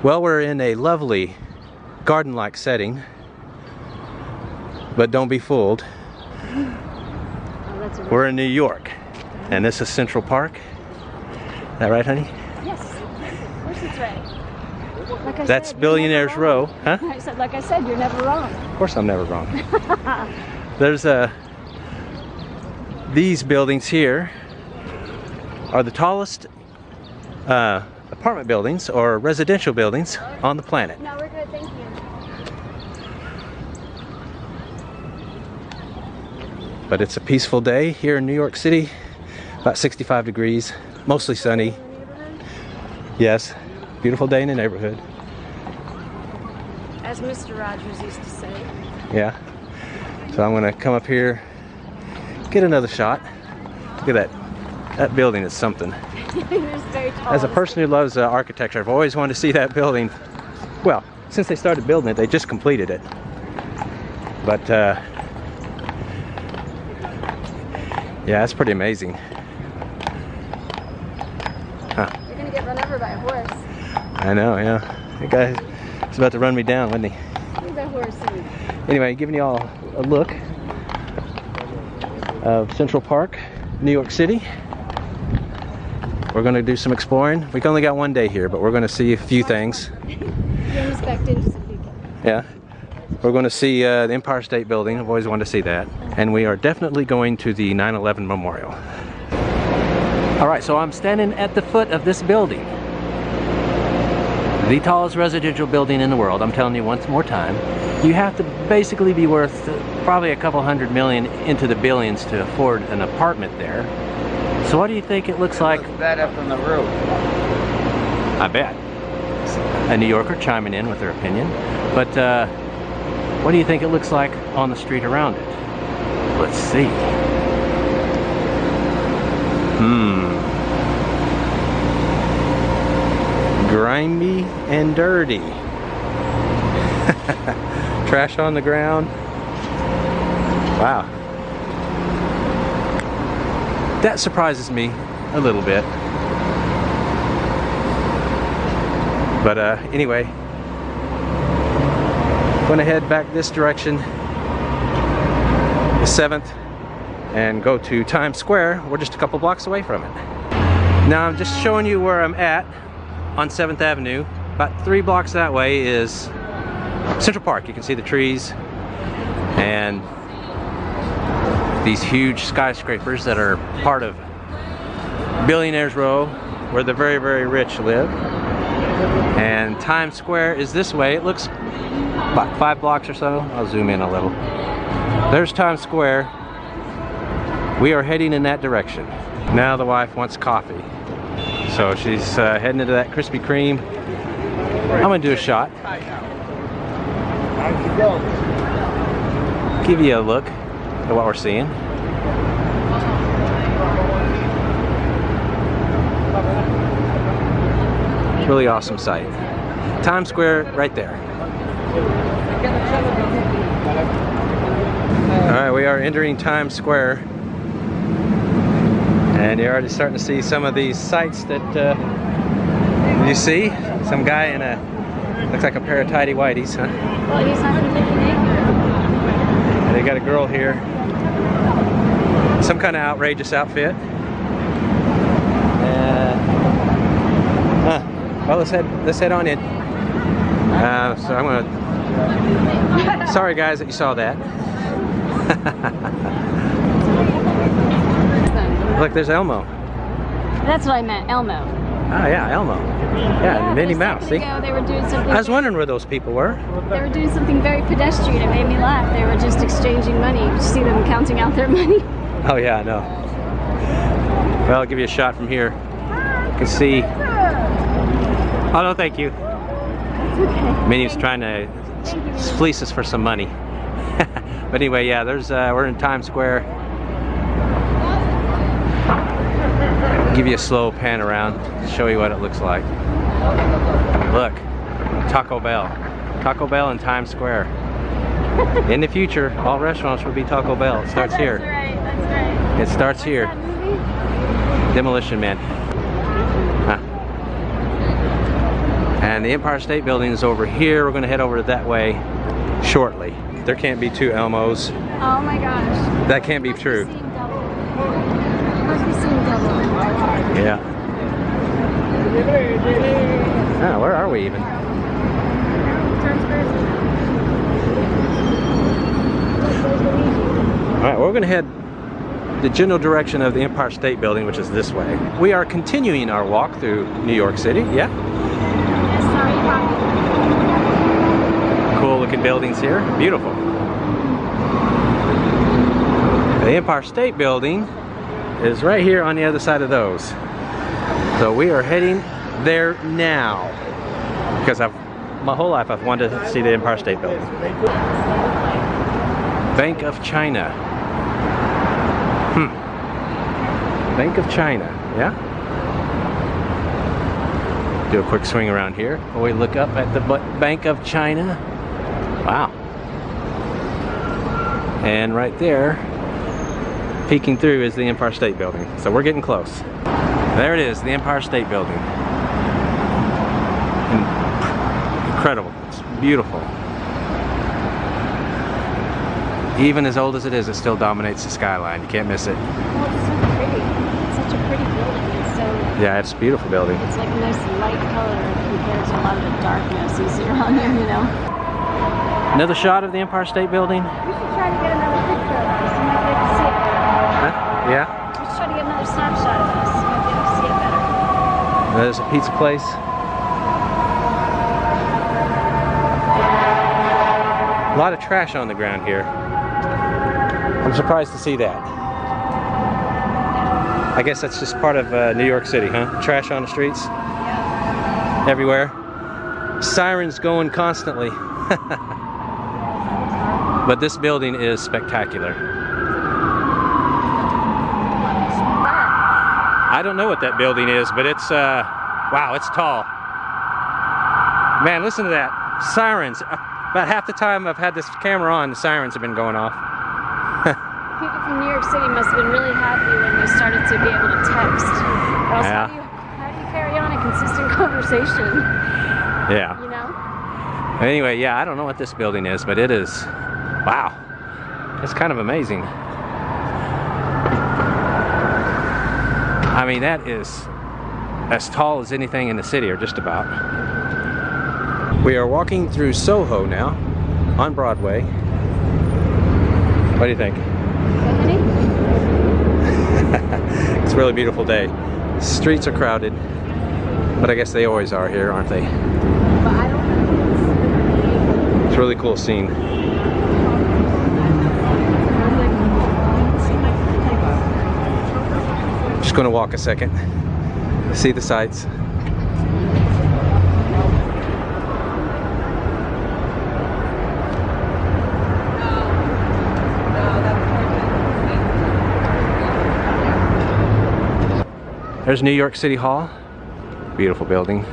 Well, we're in a lovely garden-like setting, but don't be fooled. Oh, we're in New York, and this is Central Park. Is that right, honey? Yes, of course it's right. Like I That's said, Billionaire's Row, huh? Like I said, you're never wrong. Of course I'm never wrong. There's these buildings here are the tallest apartment buildings or residential buildings on the planet. No, we're good, thank you. But it's a peaceful day here in New York City. About 65 degrees, mostly sunny. Yes, beautiful day in the neighborhood. As Mr. Rogers used to say. Yeah. So I'm gonna come up here, get another shot. Look at that. That building is something. It's very tall. As a person who loves architecture, I've always wanted to see that building. Well, since they started building it, they just completed it. But yeah, it's pretty amazing. Huh. You're gonna get run over by a horse. I know, yeah. That guy was about to run me down, wasn't he? He's a horse. Anyway, giving you all a look of Central Park, New York City. We're going to do some exploring. We've only got one day here, but we're going to see a few things. Yeah. We're going to see the Empire State Building. I've always wanted to see that. And we are definitely going to the 9/11 Memorial. Alright, so I'm standing at the foot of this building. The tallest residential building in the world. I'm telling you once more time. You have to basically be worth probably a couple $100 million into the billions to afford an apartment there. So what do you think it looks like? That up on the roof. I bet. A New Yorker chiming in with their opinion. But what do you think it looks like on the street around it? Let's see. Grimy and dirty. Trash on the ground. Wow. That surprises me a little bit. But anyway, going to head back this direction, the 7th, and go to Times Square. We're just a couple blocks away from it. Now I'm just showing you where I'm at on 7th Avenue. About 3 blocks that way is Central Park. You can see the trees and these huge skyscrapers that are part of Billionaire's Row, where the very, very rich live. And Times Square is this way. It looks about 5 blocks or so. I'll zoom in a little. There's Times Square. We are heading in that direction. Now the wife wants coffee, so she's heading into that Krispy Kreme. I'm gonna do a shot. Give you a look at what we're seeing. Really awesome sight. Times Square right there. Alright, we are entering Times Square. And you're already starting to see some of these sights that you see. Some guy in a, looks like a pair of tighty-whities, huh? Well, he's not gonna make it. And they got a girl here. Some kind of outrageous outfit. Well, let's head on in. So I'm gonna. Sorry, guys, that you saw that. Look, there's Elmo. That's what I meant, Elmo. Ah, yeah, Elmo. Yeah, Minnie Mouse. See? They were doing something. I was wondering where those people were. They were doing something very pedestrian. It made me laugh. They were just exchanging money. You see them counting out their money. Oh yeah, I know. Well, I'll give you a shot from here. You can see. Oh no, thank you. Okay. Minnie's trying to fleece us for some money. But anyway, yeah, there's we're in Times Square. Give you a slow pan around, show you what it looks like. Look, Taco Bell. Taco Bell in Times Square. In the future, all restaurants will be Taco Bell. It starts here. That's right, that's right. It starts here. Demolition Man. Huh. And the Empire State Building is over here. We're going to head over that way shortly. There can't be two Elmos. Oh my gosh. That can't be true. Must be seeing double. Yeah. Ah, where are we even? Alright, we're going to head the general direction of the Empire State Building, which is this way. We are continuing our walk through New York City, yeah? Yes, sorry, Cool looking buildings here, beautiful. The Empire State Building is right here on the other side of those. So we are heading there now because my whole life I've wanted to see the Empire State Building. Bank of China. Bank of China, yeah? Do a quick swing around here. We look up at the Bank of China. Wow. And right there, peeking through, is the Empire State Building. So we're getting close. There it is, the Empire State Building. Incredible, it's beautiful. Even as old as it is, it still dominates the skyline. You can't miss it. Well, it's so pretty. It's such a pretty building. It's so... Yeah, it's a beautiful building. It's like a nice light color compared to a lot of the darkness you see around here, you know? Another shot of the Empire State Building. We should try to get another picture of this. You might be able to see it better. Huh? Yeah? We should try to get another snapshot of this. You might be able to see it better. There's a pizza place. A lot of trash on the ground here. I'm surprised to see that. I guess that's just part of New York City, huh? Trash on the streets. Yeah. Everywhere. Sirens going constantly. But this building is spectacular. I don't know what that building is, but it's, wow, it's tall. Man, listen to that. Sirens. About half the time I've had this camera on, the sirens have been going off. People from New York City must have been really happy when they started to be able to text. Or else Yeah. how do you carry on a consistent conversation? Yeah. You know? Anyway, yeah, I don't know what this building is, but it is, wow. It's kind of amazing. I mean, that is as tall as anything in the city, or just about. We are walking through SoHo now, on Broadway. What do you think? It's a really beautiful day. Streets are crowded, but I guess they always are here, aren't they? It's a really cool scene. Just going to walk a second, see the sights. There's New York City Hall, beautiful building,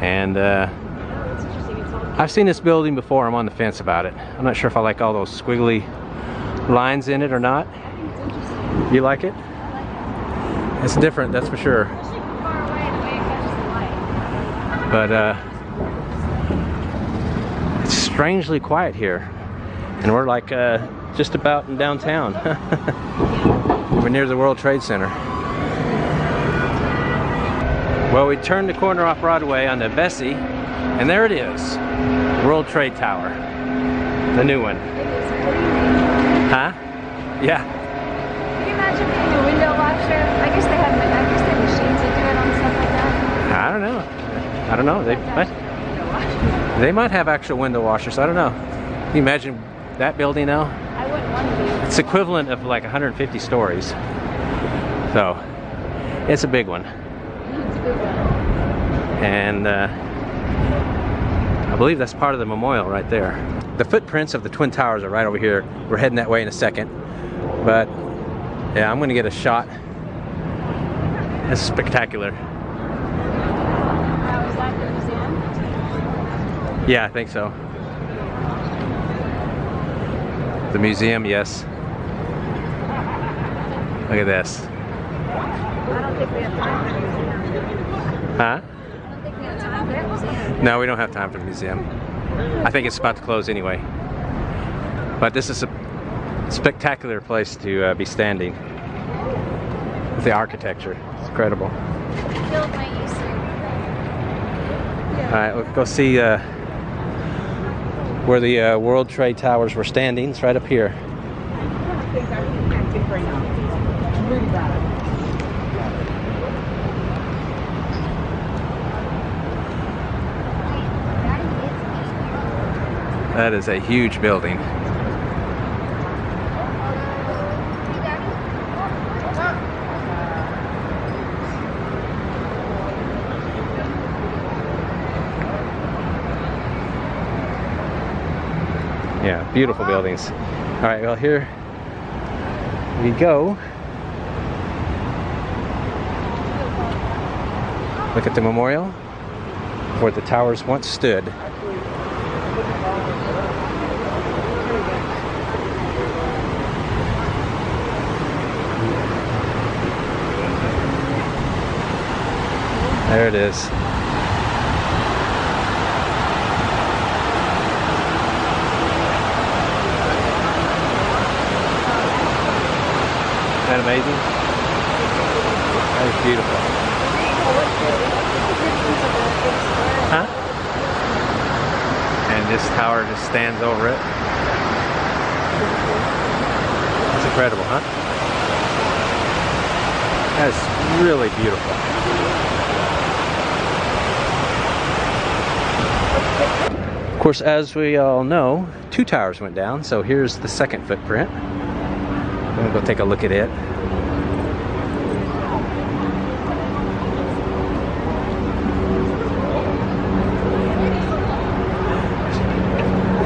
and I've seen this building before. I'm on the fence about it. I'm not sure if I like all those squiggly lines in it or not. You like it? It's different, that's for sure. But it's strangely quiet here, and we're like just about in downtown. We're near the World Trade Center. Well, we turned the corner off Broadway onto Vesey, and there it is, World Trade Tower, the new one. Huh? Yeah. Can you imagine being a window washer? I guess they have machines that do it on stuff like that. I don't know. I don't know. They might have actual window washers. I don't know. Can you imagine that building now? I wouldn't want to be. It's equivalent of like 150 stories. So, it's a big one. And I believe that's part of the memorial right there. The footprints of the Twin Towers are right over here. We're heading that way in a second. But yeah, I'm gonna get a shot. It's spectacular. Is that the museum? Yeah, I think so. The museum, yes. Look at this. I don't think we have time for the museum. Huh? I don't think we have time for the museum. No, we don't have time for the museum. I think it's about to close anyway. But this is a spectacular place to be standing. With the architecture, it's incredible. Alright, we'll go see where the World Trade Towers were standing. It's right up here. That is a huge building. Yeah, beautiful buildings. All right, well, here we go. Look at the memorial where the towers once stood. There it is. Isn't that amazing? That is beautiful. Huh? And this tower just stands over it. It's incredible, huh? That's really beautiful. Of course, as we all know, 2 towers went down, so here's the second footprint. I'm gonna go take a look at it.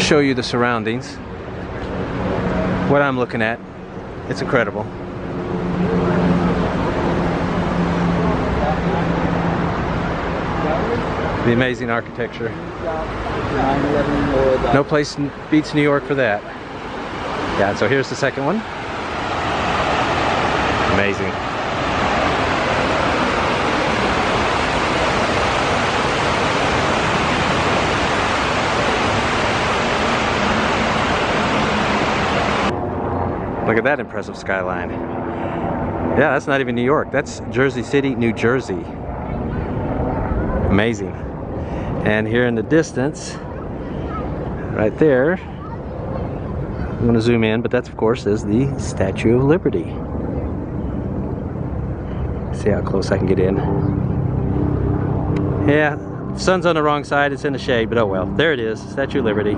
Show you the surroundings. What I'm looking at, it's incredible. The amazing architecture. No place beats New York for that. Yeah, so here's the second one. Amazing. Look at that impressive skyline. Yeah, that's not even New York. That's Jersey City, New Jersey. Amazing. And here in the distance, right there, I'm going to zoom in, but that of course is the Statue of Liberty. See how close I can get in. Yeah, the sun's on the wrong side, it's in the shade, but oh well. There it is, Statue of Liberty.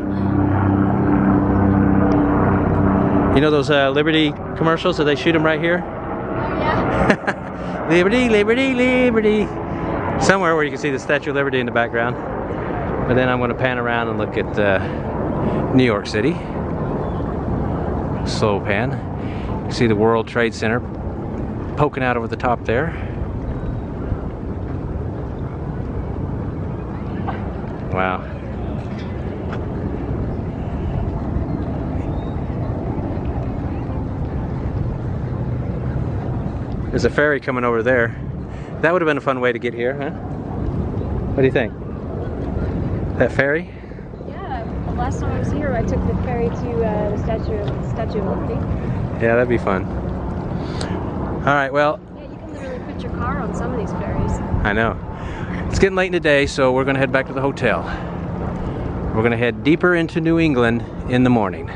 You know those Liberty commercials, do they shoot them right here? Yeah. Liberty, Liberty, Liberty. Somewhere where you can see the Statue of Liberty in the background. But then I'm going to pan around and look at New York City. Slow pan. You see the World Trade Center poking out over the top there. Wow. There's a ferry coming over there. That would have been a fun way to get here, huh? What do you think? That ferry? Yeah, last time I was here I took the ferry to the Statue of Liberty. Yeah, that'd be fun. Alright, well... Yeah, you can literally put your car on some of these ferries. I know. It's getting late in the day, so we're going to head back to the hotel. We're going to head deeper into New England in the morning.